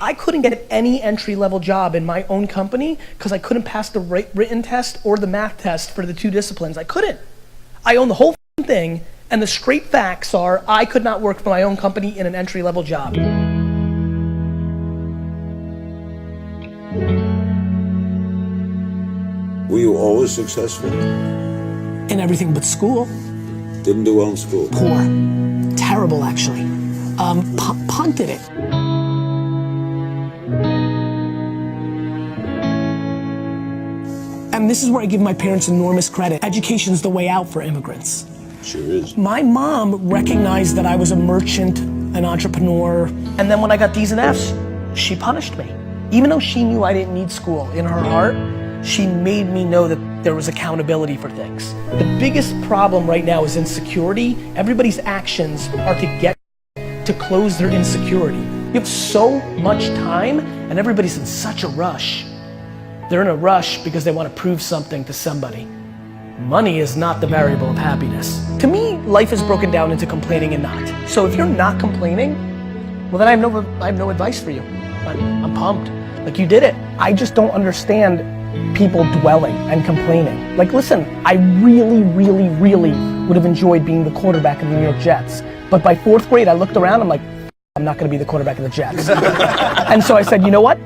I couldn't get any entry-level job in my own company because I couldn't pass the written test or the math test for the 2 disciplines. I couldn't. I own the whole thing, and the straight facts are I could not work for my own company in an entry-level job. Were you always successful? In everything but school. Didn't do well in school? Poor. Terrible, actually. Punted it. And this is where I give my parents enormous credit. Education's the way out for immigrants. Sure is. My mom recognized that I was a merchant, an entrepreneur, and then when I got D's and F's, she punished me. Even though she knew I didn't need school, in her heart, she made me know that there was accountability for things. The biggest problem right now is insecurity. Everybody's actions are to close their insecurity. You have so much time and everybody's in such a rush. They're in a rush because they want to prove something to somebody. Money is not the variable of happiness. To me, life is broken down into complaining and not. So if you're not complaining, well then I have no advice for you. I'm pumped. Like, you did it. I just don't understand people dwelling and complaining. Like, listen, I really would have enjoyed being the quarterback of the New York Jets. But by 4th grade, I looked around, I'm like, I'm not gonna be the quarterback of the Jets. And so I said, you know what?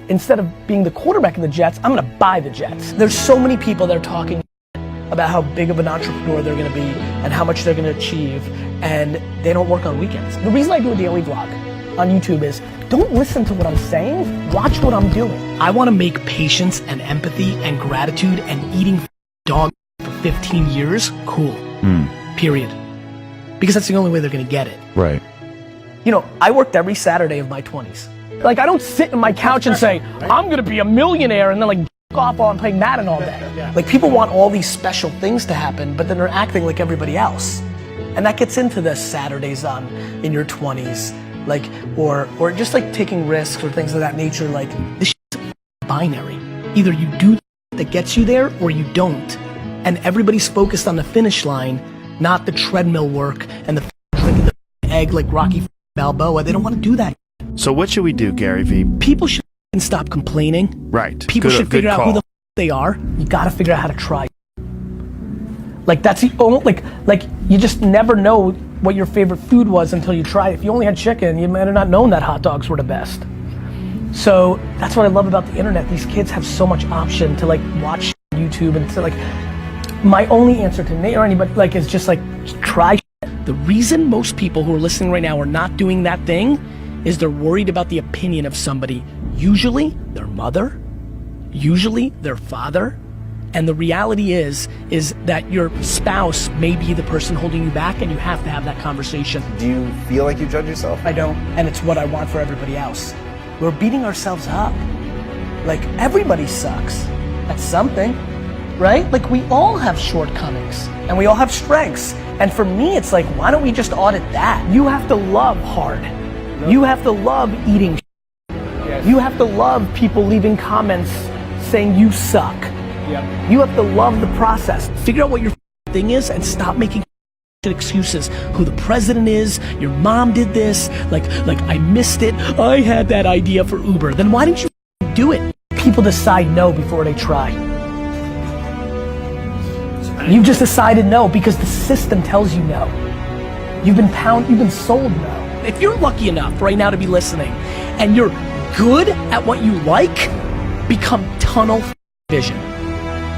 Instead of being the quarterback of the Jets, I'm gonna buy the Jets. There's so many people that are talking about how big of an entrepreneur they're gonna be and how much they're gonna achieve, and they don't work on weekends. The reason I do a daily vlog on YouTube is, don't listen to what I'm saying, watch what I'm doing. I wanna make patience and empathy and gratitude and eating dog for 15 years cool, period. Because that's the only way they're gonna get it. Right. You know, I worked every Saturday of my 20s. Like, I don't sit on my couch and say, I'm gonna be a millionaire and then like off while I'm playing Madden all day. Like, people want all these special things to happen, but then they're acting like everybody else. And that gets into the Saturdays in your 20s. Like, or just like taking risks or things of that nature. Like, this shit's binary. Either you do that gets you there or you don't. And everybody's focused on the finish line, not the treadmill work and the drinking the egg like Rocky Balboa. They don't want to do that. So what should we do, Gary Vee? People should stop complaining. Right. People should figure out who the they are. You gotta figure out how to try. Like, that's the only, like you just never know what your favorite food was until you try it. If you only had chicken, you might have not known that hot dogs were the best. So that's what I love about the internet. These kids have so much option to like watch YouTube and to like, my only answer to Nate or anybody like is just like, try. The reason most people who are listening right now are not doing that thing is they're worried about the opinion of somebody, usually their mother, usually their father. And the reality is that your spouse may be the person holding you back, and you have to have that conversation. Do you feel like you judge yourself? I don't, and it's what I want for everybody else. We're beating ourselves up. Like, everybody sucks at something, right? Like, we all have shortcomings, and we all have strengths. And for me, it's like, why don't we just audit that? You have to love hard. You have to love eating. Yes. You have to love people leaving comments saying you suck. Yep. You have to love the process. Figure out what your thing is and stop making excuses. Who the president is, your mom did this, like I missed it, I had that idea for Uber. Then why didn't you do it? People decide no before they try. You just decided no because the system tells you no. You've been sold no. If you're lucky enough right now to be listening and you're good at what you like, become tunnel vision.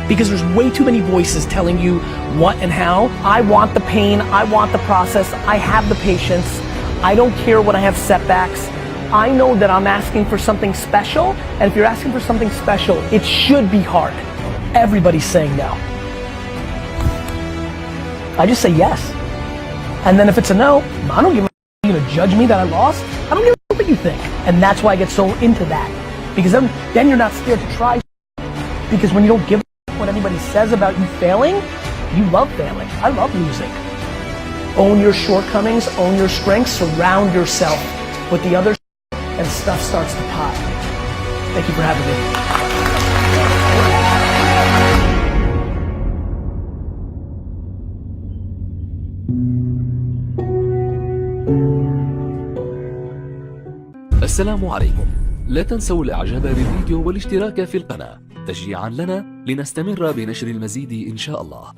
Because there's way too many voices telling you what and how. I want the pain, I want the process, I have the patience, I don't care when I have setbacks. I know that I'm asking for something special, and if you're asking for something special, it should be hard. Everybody's saying no. I just say yes. And then if it's a no, I don't give a you're gonna judge me that I lost? I don't give a what you think. And that's why I get so into that. Because then you're not scared to try. Because when you don't give what anybody says about you failing, you love failing. I love losing. Own your shortcomings, own your strengths, surround yourself with the other and stuff starts to pop. Thank you for having me. السلام عليكم. لا تنسوا الاعجاب بالفيديو والاشتراك في القناة تشجيعا لنا لنستمر بنشر المزيد إن شاء الله.